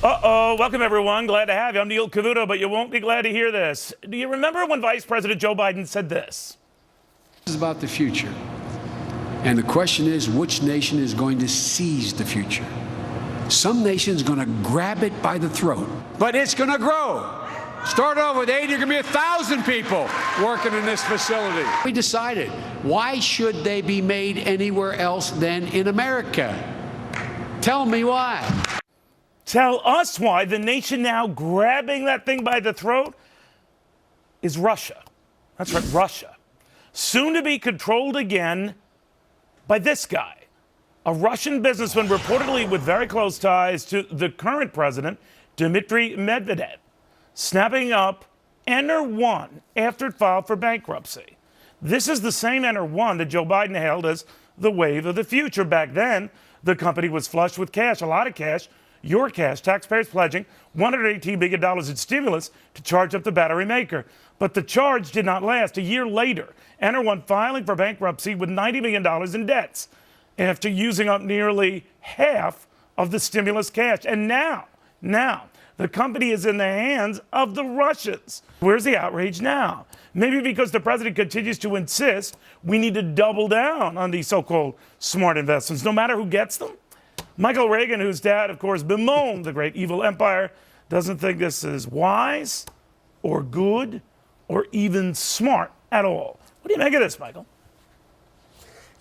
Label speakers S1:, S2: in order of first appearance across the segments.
S1: Uh-oh, welcome everyone. Glad to have you. I'm Neil Cavuto, but you won't be glad to hear this. Do you remember when Vice President Joe Biden said this?
S2: This is about the future. And the question is, which nation is going to seize the future? Some nation's going to grab it by the throat, but it's going to grow. Start off with 80, you're going to be 1,000 people working in this facility. We decided, why should they be made anywhere else than in America? Tell me why.
S1: Tell us why. The nation now grabbing that thing by the throat is Russia. That's right, Russia. Soon to be controlled again by this guy, a Russian businessman reportedly with very close ties to the current president, Dmitry Medvedev, snapping up Enter-1 after it filed for bankruptcy. This is the same Enter-1 that Joe Biden hailed as the wave of the future. Back then, the company was flushed with cash, a lot of cash, your cash, taxpayers pledging $118 billion in stimulus to charge up the battery maker. But the charge did not last. A year later, Enter-1 filing for bankruptcy with $90 million in debts after using up nearly half of the stimulus cash. And now, the company is in the hands of the Russians. Where's the outrage now? Maybe because the president continues to insist we need to double down on these so-called smart investments, no matter who gets them. Michael Reagan, whose dad, of course, bemoaned the great evil empire, doesn't think this is wise or good or even smart at all. What do you make of this, Michael?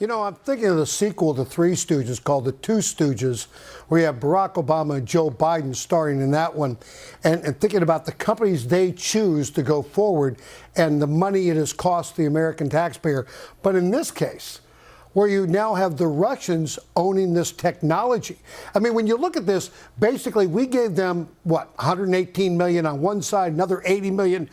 S3: You know, I'm thinking of the sequel to Three Stooges called The Two Stooges, where you have Barack Obama and Joe Biden starring in that one, and thinking about the companies they choose to go forward and the money it has cost the American taxpayer. But in this case, where you now have the Russians owning this technology. I mean, when you look at this, basically we gave them, what, $118 million on one side, another $80 million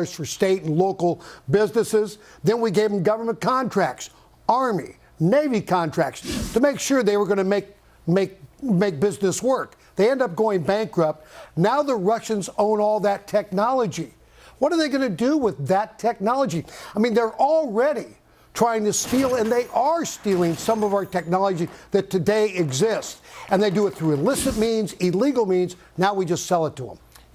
S3: for state and local businesses. Then we gave them government contracts, Army, Navy contracts to make sure they were going to make business work. They end up going bankrupt. Now the Russians own all that technology. What are they going to do with that technology? I mean, they're already trying to steal, and they are stealing some of our technology that today exists. And they do it through illicit means, illegal means. Now we just sell it to them.